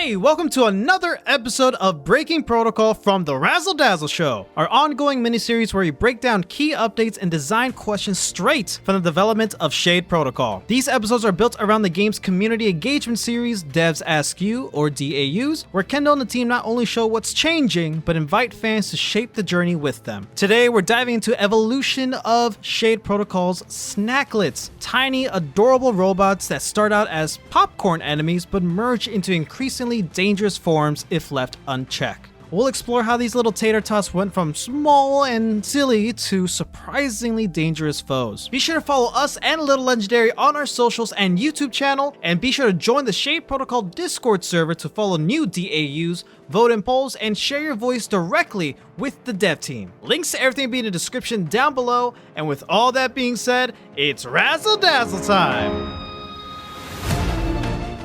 Hey, welcome to another episode of Breaking Protocol from the Razzle Dazzle Show, our ongoing miniseries where we break down key updates and design questions straight from the development of Shade Protocol. These episodes are built around the game's community engagement series, Devs Ask You, or DAUs, where Kendall and the team not only show what's changing, but invite fans to shape the journey with them. Today, we're diving into evolution of Shade Protocol's Snacklets, tiny, adorable robots that start out as popcorn enemies but merge into increasingly dangerous forms if left unchecked. We'll explore how these little tater tots went from small and silly to surprisingly dangerous foes. Be sure to follow us and Little Legendary on our socials and YouTube channel, and be sure to join the Shade Protocol Discord server to follow new DAUs, vote in polls, and share your voice directly with the dev team. Links to everything will be in the description down below, and with all that being said, it's Razzle Dazzle time!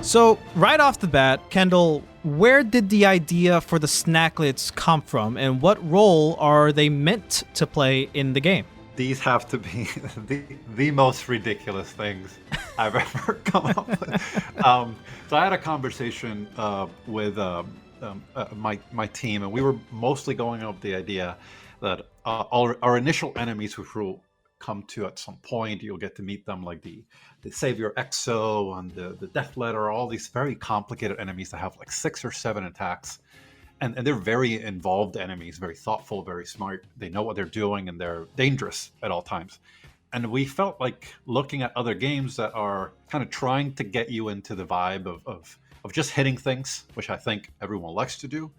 So, right off the bat, Kendall, where did the idea for the Snacklets come from, and what role are they meant to play in the game? These have to be the most ridiculous things I've ever come up with. So I had a conversation with my team, and we were mostly going up the idea that our initial enemies, which will come to at some point, you'll get to meet them, like the Savior Exo and the Death Letter, all these very complicated enemies that have like 6 or 7 attacks. And they're very involved enemies, very thoughtful, very smart. They know what they're doing, and they're dangerous at all times. And we felt like looking at other games that are kind of trying to get you into the vibe of just hitting things, which I think everyone likes to do.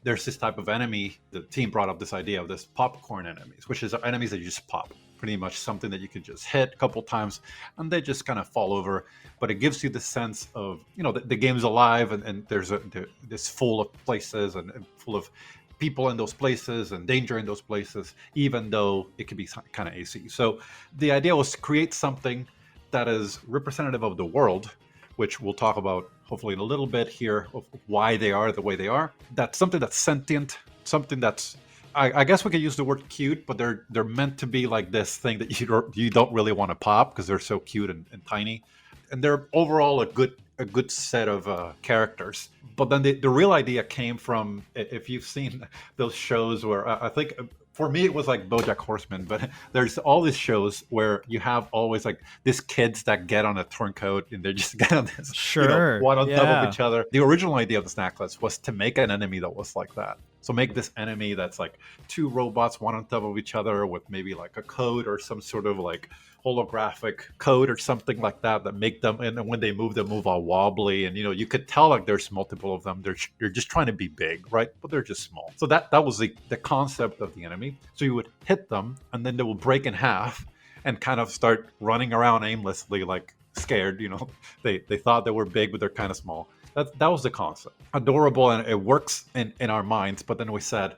There's this type of enemy. The team brought up this idea of this popcorn enemies, which is enemies that you just pop. Pretty much something that you could just hit a couple times and they just kind of fall over. But it gives you the sense of, you know, the game's alive, and there's this full of places and full of people in those places and danger in those places, even though it could be kind of AC. So the idea was to create something that is representative of the world, which we'll talk about hopefully in a little bit here, of why they are the way they are. That's something that's sentient, something that's, I guess we could use the word cute, but they're meant to be like this thing that you don't really want to pop because they're so cute and tiny, and they're overall a good set of characters. But then the real idea came from, if you've seen those shows where I think for me it was like BoJack Horseman, but there's all these shows where you have always like these kids that get on a turncoat and they just get on this, one on top of each other. The original idea of the Snacklets was to make an enemy that was like that. So make this enemy that's like 2 robots, one on top of each other, with maybe like a code or some sort of like holographic code or something like that make them, and when they move all wobbly, and you could tell like there's multiple of them. They're just trying to be big, right? But they're just small. So that was the concept of the enemy. So you would hit them and then they will break in half and kind of start running around aimlessly, like scared. They thought they were big, but they're kind of small. That was the concept. Adorable, and it works in our minds. But then we said,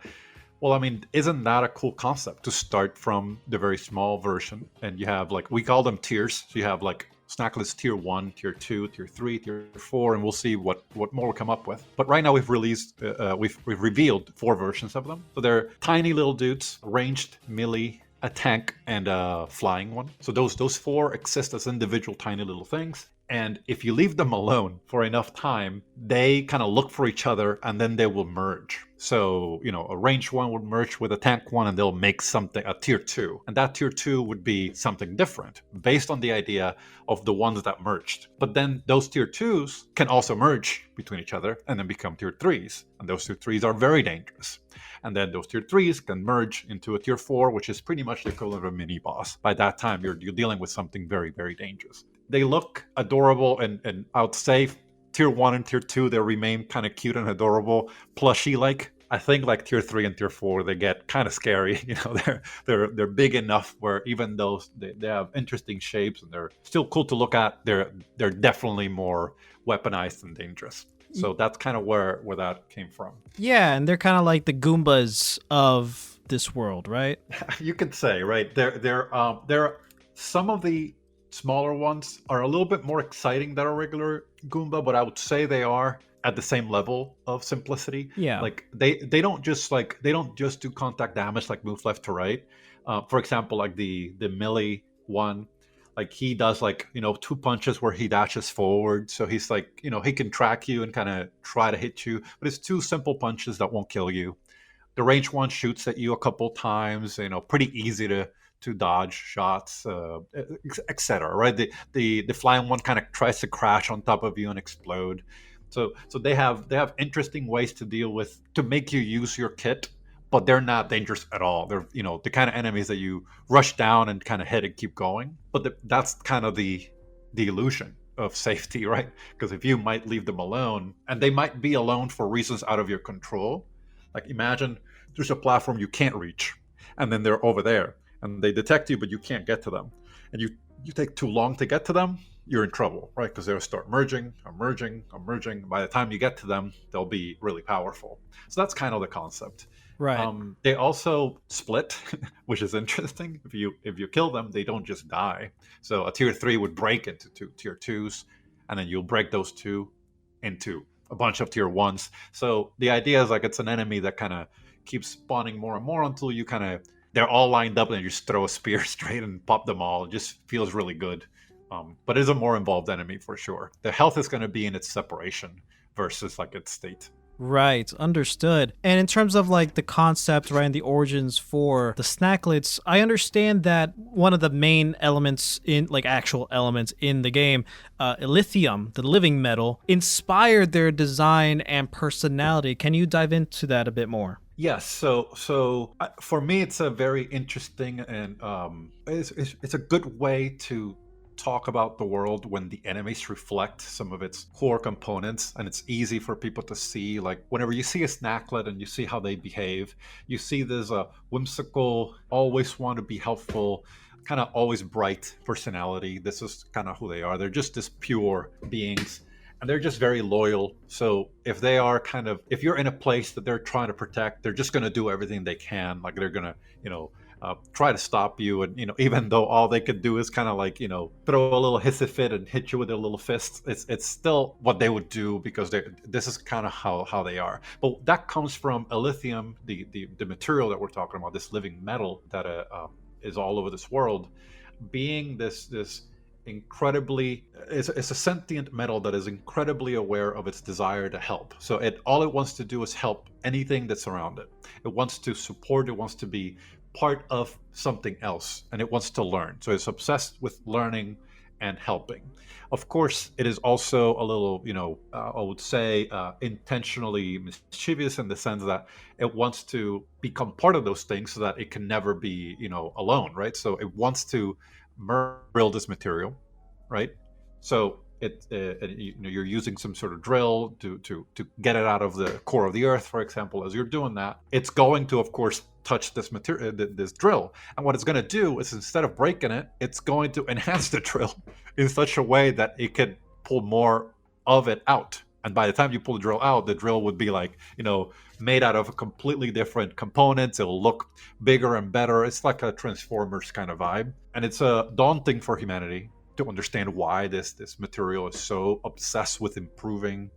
well, I mean, isn't that a cool concept to start from the very small version? And you have, like, we call them tiers. So you have like Snacklets tier 1, tier 2, tier 3, tier 4, and we'll see what more we come up with. But right now we've released, we've revealed 4 versions of them. So they're tiny little dudes, ranged, melee, a tank, and a flying one. So those 4 exist as individual tiny little things. And if you leave them alone for enough time, they kind of look for each other and then they will merge. So, a ranged one would merge with a tank one and they'll make something, a tier 2. And that tier 2 would be something different based on the idea of the ones that merged. But then those tier 2s can also merge between each other and then become tier 3s. And those tier 3s are very dangerous. And then those tier 3s can merge into a tier 4, which is pretty much the equivalent of a mini boss. By that time, you're dealing with something very, very dangerous. They look adorable, and I would say tier 1 and tier 2, they remain kind of cute and adorable, plushy-like. I think like tier 3 and tier 4, they get kind of scary. They're big enough where even though they have interesting shapes and they're still cool to look at, they're definitely more weaponized and dangerous. So that's kind of where that came from. Yeah, and they're kind of like the Goombas of this world, right? You could say, right? They're some of the smaller ones are a little bit more exciting than a regular Goomba, but I would say they are at the same level of simplicity. Yeah. Like they don't just do contact damage, like move left to right. For example, like the melee one, like he does like, 2 punches where he dashes forward. So he's like, he can track you and kind of try to hit you, but it's 2 simple punches that won't kill you. The range one shoots at you a couple times, pretty easy to dodge shots, etc. Right? The flying one kind of tries to crash on top of you and explode. So they have interesting ways to make you use your kit, but they're not dangerous at all. They're the kind of enemies that you rush down and kind of hit and keep going. But that's kind of the illusion of safety, right? Because if you might leave them alone, and they might be alone for reasons out of your control. Like imagine there's a platform you can't reach, and then they're over there, and they detect you, but you can't get to them, and you take too long to get to them, you're in trouble, right? Because they'll start merging, emerging. By the time you get to them, they'll be really powerful. So that's kind of the concept. Right. They also split, which is interesting. If you kill them, they don't just die. So a tier 3 would break into two tier 2s, and then you'll break those two into a bunch of tier 1s. So the idea is like it's an enemy that kind of keeps spawning more and more until you kind of they're all lined up and you just throw a spear straight and pop them all. It just feels really good. But it's a more involved enemy for sure. The health is going to be in its separation versus like its state. Right, understood. And in terms of like the concept, right, and the origins for the Snacklets, I understand that one of the main elements in like actual elements in the game, lithium, the living metal, inspired their design and personality. Can you dive into that a bit more? Yes, so for me, it's a very interesting and it's a good way to talk about the world when the enemies reflect some of its core components, and it's easy for people to see. Like whenever you see a snacklet and you see how they behave, you see there's a whimsical, always want to be helpful, kind of always bright personality. This is kind of who they are. They're just this pure beings. And they're just very loyal. So if you're in a place that they're trying to protect, they're just going to do everything they can. Like they're going to, try to stop you. And, even though all they could do is kind of like, throw a little hissy fit and hit you with their little fists, it's still what they would do because this is kind of how they are. But that comes from lithium, the material that we're talking about, this living metal that is all over this world, being this incredibly it's a sentient metal that is incredibly aware of its desire to help. So all it wants to do is help anything that's around it. It wants to support, it wants to be part of something else, and it wants to learn. So it's obsessed with learning and helping. Of course, it is also a little, I would say, intentionally mischievous in the sense that it wants to become part of those things so that it can never be, alone, right? So it wants to drill this material, right? So you're using some sort of drill to get it out of the core of the earth, for example. As you're doing that, it's going to, of course, touch this material, this drill, and what it's going to do is instead of breaking it, it's going to enhance the drill in such a way that it could pull more of it out. And by the time you pull the drill out, the drill would be like, made out of completely different components. It'll look bigger and better. It's like a Transformers kind of vibe. And it's daunting for humanity to understand why this material is so obsessed with improving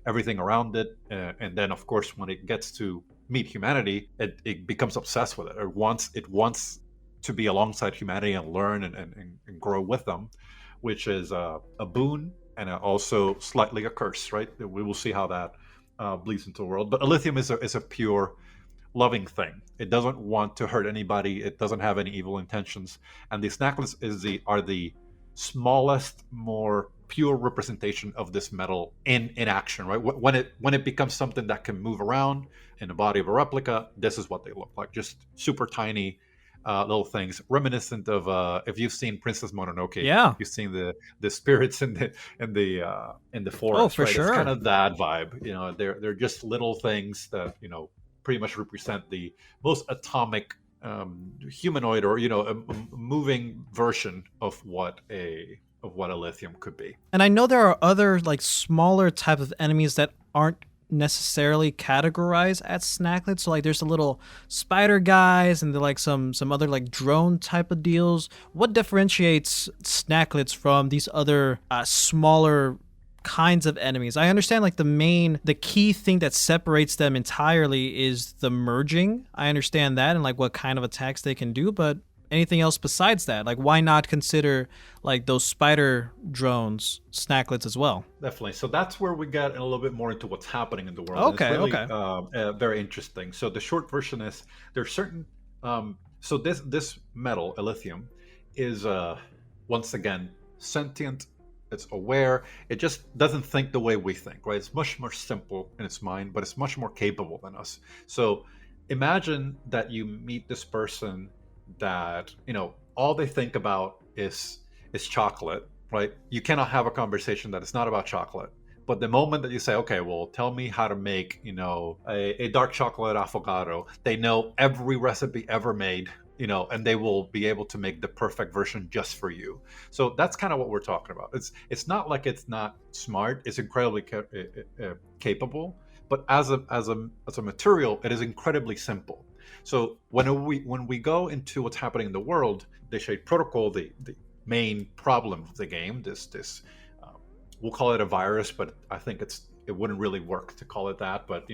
everything around it. And then, of course, when it gets to meet humanity, it becomes obsessed with it. It wants to be alongside humanity and learn and grow with them, which is a boon and also slightly a curse, right? We will see how that bleeds into the world. But lithium is a pure, loving thing. It doesn't want to hurt anybody. It doesn't have any evil intentions. And the Snacklets are the smallest, more pure representation of this metal in action, right? When it becomes something that can move around in the body of a replica, this is what they look like. Just super tiny little things, reminiscent of if you've seen Princess Mononoke. Yeah, you've seen the spirits in the forest. Oh, for right? sure. It's kind of that vibe. They're just little things that pretty much represent the most atomic humanoid, or a moving version of what a lithium could be. And I know there are other like smaller type of enemies that aren't necessarily categorized as Snacklets. So like there's the little spider guys and like some other like drone type of deals. What differentiates Snacklets from these other smaller kinds of enemies? I understand like the key thing that separates them entirely is the merging. I understand that and like what kind of attacks they can do, but anything else besides that? Like, why not consider like those spider drones snacklets as well? Definitely. So that's where we get a little bit more into what's happening in the world. And it's Okay, really okay. very interesting. So the short version is there's certain. So this metal, lithium, is once again sentient. It's aware. It just doesn't think the way we think, right? It's much more simple in its mind, but it's much more capable than us. So imagine that you meet this person that all they think about is chocolate, right? You cannot have a conversation that is not about chocolate. But the moment that you say, okay, well, tell me how to make, a dark chocolate affogato, they know every recipe ever made, and they will be able to make the perfect version just for you. So that's kind of what we're talking about. It's not like it's not smart. It's incredibly capable, but as a material, it is incredibly simple. So when we go into what's happening in the world, the Shade Protocol, the main problem of the game, this we'll call it a virus, but I think it wouldn't really work to call it that. But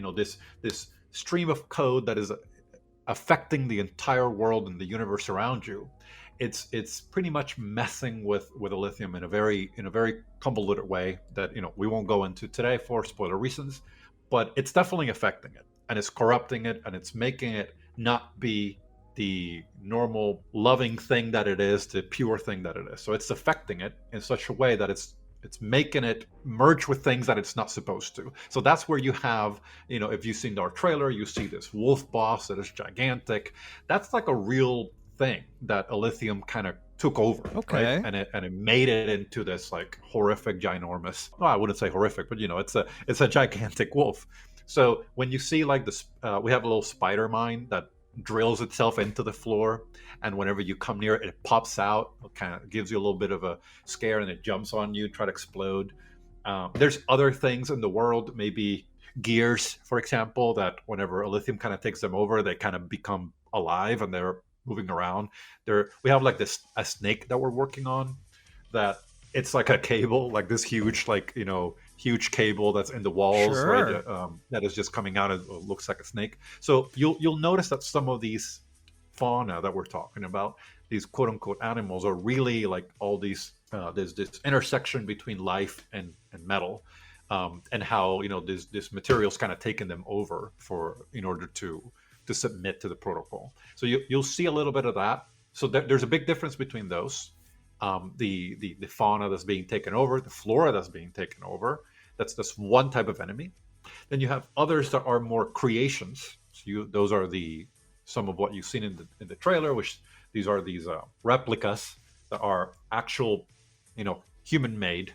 this stream of code that is affecting the entire world and the universe around you, it's pretty much messing with lithium in a very convoluted way that we won't go into today for spoiler reasons, but it's definitely affecting it, and it's corrupting it, and it's making it not be the normal loving thing that it is, the pure thing that it is. So it's affecting it in such a way that it's making it merge with things that it's not supposed to. So that's where you have, if you've seen our trailer, you see this wolf boss that is gigantic. That's like a real thing that Elysium kind of took over, Okay. right? And it made it into this like horrific, ginormous. Well, I wouldn't say horrific, but it's a gigantic wolf. So when you see like this, we have a little spider mine that drills itself into the floor, and whenever you come near it, it pops out. It kind of gives you a little bit of a scare, and it jumps on you, try to explode. There's other things in the world, maybe gears, for example, that whenever lithium kind of takes them over, they kind of become alive and they're moving around. We have like a snake that we're working on that it's like a cable, like this huge, huge cable that's in the walls, Sure. right? That is just coming out. It looks like a snake. So you'll notice that some of these fauna that we're talking about, these quote unquote animals, are really like all these. There's this intersection between life and metal, and how this material's kind of taken them over in order to submit to the protocol. So you'll see a little bit of that. So there's a big difference between those. The fauna that's being taken over, the flora that's being taken over. That's one type of enemy. Then you have others that are more creations. So those are some of what you've seen in the trailer, which these are these replicas that are actual, human-made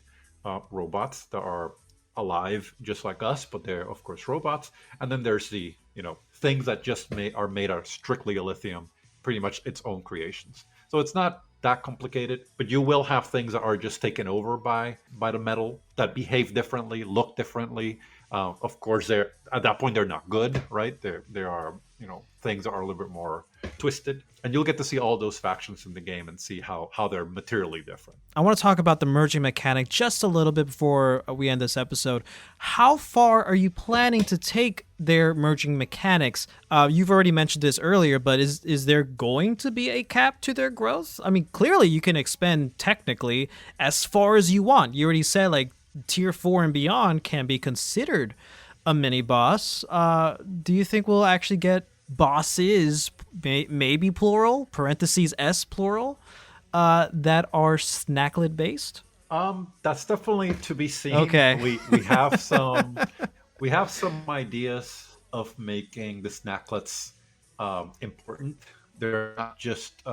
robots that are alive just like us, but they're of course robots. And then there's the things that just are made out of strictly lithium, pretty much its own creations. So it's not that complicated, but you will have things that are just taken over by the metal, that behave differently, look differently. Of course, they're at that point they're not good, right? There are things that are a little bit more twisted, and you'll get to see all those factions in the game and see how they're materially different. I want to talk about the merging mechanic just a little bit before we end this episode. How far are you planning to take their merging mechanics? You've already mentioned this earlier, but is there going to be a cap to their growth? I mean, clearly you can expand technically as far as you want. You already said like tier 4 and beyond can be considered a mini boss. Do you think we'll actually get bosses, maybe plural, parentheses S plural, that are snacklet based? That's definitely to be seen. Okay. We have some we have some ideas of making the snacklets important. They're not just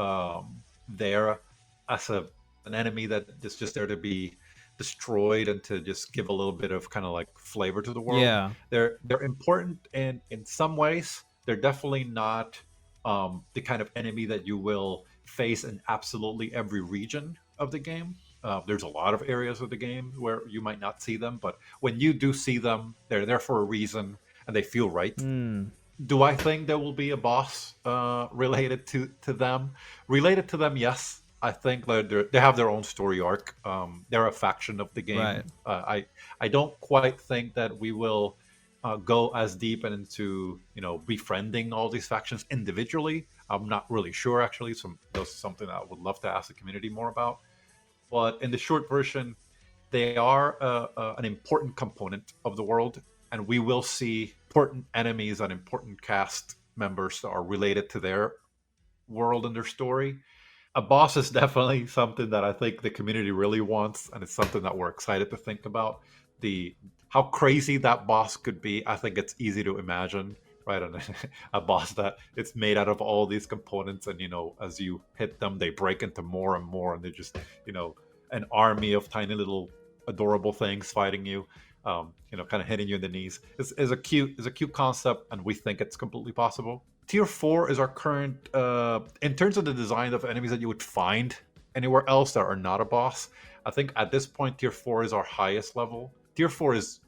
there as an enemy that is just there to be destroyed and to just give a little bit of kind of like flavor to the world. Yeah. They're important in some ways. They're definitely not the kind of enemy that you will face in absolutely every region of the game. There's a lot of areas of the game where you might not see them, but when you do see them, they're there for a reason and they feel right. Do I think there will be a boss related to them? Related to them, yes. I think they have their own story arc. They're a faction of the game. Right. I don't quite think that we will go as deep into befriending all these factions individually. I'm not really sure actually. That's something I would love to ask the community more about. But in the short version, they are an important component of the world, and we will see important enemies and important cast members that are related to their world and their story. A boss is definitely something that I think the community really wants, and it's something that we're excited to think about. The How crazy that boss could be, I think it's easy to imagine, right? And a boss that it's made out of all these components, and as you hit them, they break into more and more, and they're just an army of tiny little adorable things fighting you. Kind of hitting you in the knees. Is a cute concept, and we think it's completely possible. Tier 4 is our current, in terms of the design of enemies that you would find anywhere else that are not a boss. I think at this point, Tier 4 is our highest level. Tier 4 is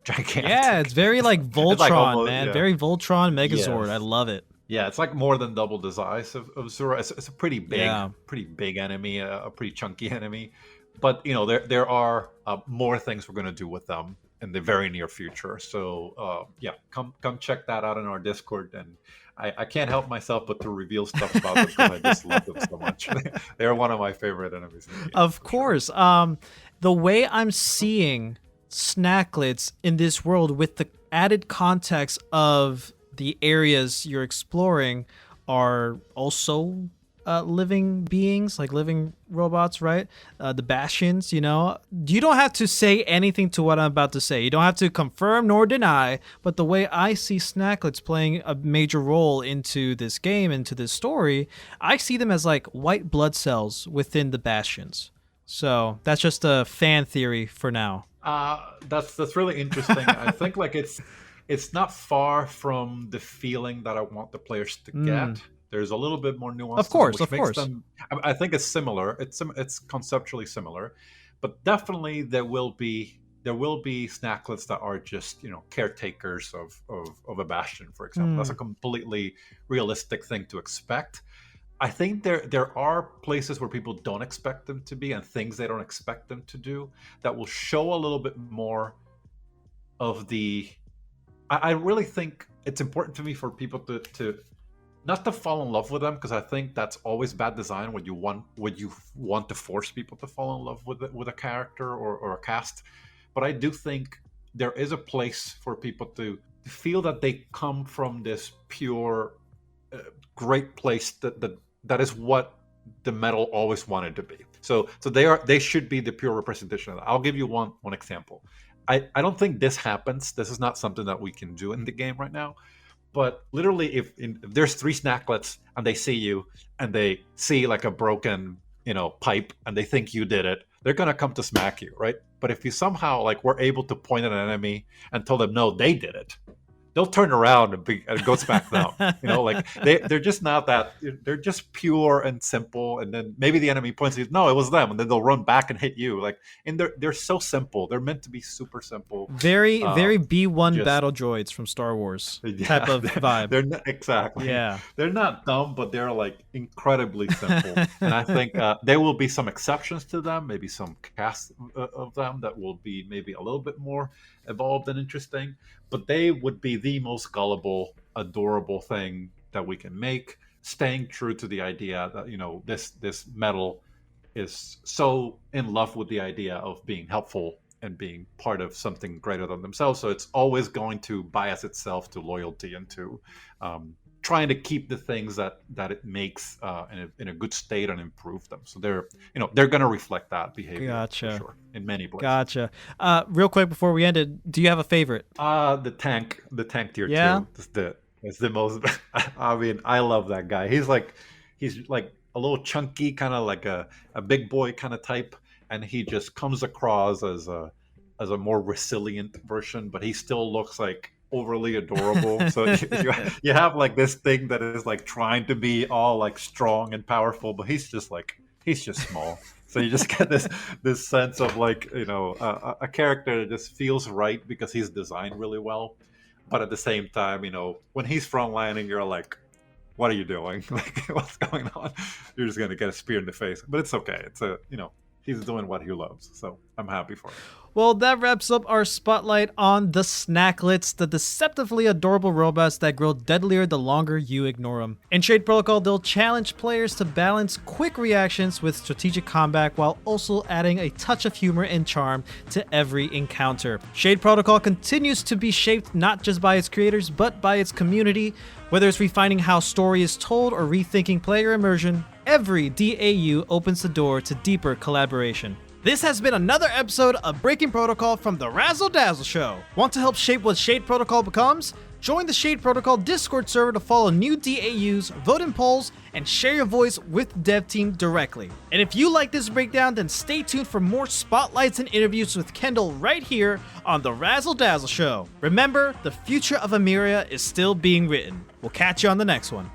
gigantic. Yeah, it's very like Voltron, like almost, man. yeah. Very Voltron Megazord. Yes. I love it. Yeah, it's like more than double the size of Zura. It's a pretty big, Yeah. pretty big enemy, a pretty chunky enemy. But there are more things we're going to do with them in the very near future. So yeah, come check that out in our Discord. And I can't help myself but to reveal stuff about them because I just love them so much. They're one of my favorite enemies in the game. Of course. The way I'm seeing Snacklets in this world with the added context of the areas you're exploring are also living beings, like living robots, right? The Bastions, you don't have to say anything to what I'm about to say. You don't have to confirm nor deny, but the way I see Snacklets playing a major role into this game, into this story, I see them as like white blood cells within the Bastions. So that's just a fan theory for now. That's really interesting. I think like it's not far from the feeling that I want the players to get. There's a little bit more nuance. Of course, which makes them. I think it's similar. It's conceptually similar, but definitely there will be Snacklets that are just caretakers of a bastion, for example. That's a completely realistic thing to expect. I think there are places where people don't expect them to be and things they don't expect them to do that will show a little bit more of the. I really think it's important to me for people to not to fall in love with them, because I think that's always bad design when you want to force people to fall in love with a character or a cast. But I do think there is a place for people to feel that they come from this pure, great place that is what the metal always wanted to be. So they should be the pure representation of that. I'll give you one example. I don't think this happens. This is not something that we can do in the game right now. But literally, if there's 3 Snacklets and they see you and they see like a broken, pipe and they think you did it, they're gonna come to smack you, right? But if you somehow were able to point at an enemy and tell them no, they did it, they'll turn around and go smack them. They're just not that. They're just pure and simple. And then maybe the enemy points at you, no, it was them, and then they'll run back and hit you. And they're so simple. They're meant to be super simple. Very B1 battle droids from Star Wars type of vibe. They're not, exactly. Yeah. They're not dumb, but they're incredibly simple. And I think there will be some exceptions to them. Maybe some cast of them that will be maybe a little bit more evolved and interesting. But they would be the most gullible, adorable thing that we can make, staying true to the idea that this metal is so in love with the idea of being helpful and being part of something greater than themselves. So it's always going to bias itself to loyalty and to trying to keep the things that it makes in a good state and improve them. So they're going to reflect that behavior. Gotcha. For sure, in many places. Gotcha. Real quick before we end it, do you have a favorite? The tank tier 2 is the most. I mean, I love that guy. He's like a little chunky, kind of like a big boy kind of type, and he just comes across as a more resilient version, but he still looks like overly adorable. So you have this thing that is trying to be all strong and powerful, but he's just small. So you just get this sense of a character that just feels right because he's designed really well. But at the same time, when he's frontlining, you're like, what are you doing? What's going on? You're just gonna get a spear in the face. But it's okay. It's he's doing what he loves. So I'm happy for him. Well, that wraps up our spotlight on the Snacklets, the deceptively adorable robots that grow deadlier the longer you ignore them. In Shade Protocol, they'll challenge players to balance quick reactions with strategic combat while also adding a touch of humor and charm to every encounter. Shade Protocol continues to be shaped not just by its creators, but by its community. Whether it's refining how story is told or rethinking player immersion, every DAU opens the door to deeper collaboration. This has been another episode of Breaking Protocol from the Razzle Dazzle Show. Want to help shape what Shade Protocol becomes? Join the Shade Protocol Discord server to follow new DAUs, vote in polls, and share your voice with the dev team directly. And if you like this breakdown, then stay tuned for more spotlights and interviews with Kendall right here on the Razzle Dazzle Show. Remember, the future of Amiria is still being written. We'll catch you on the next one.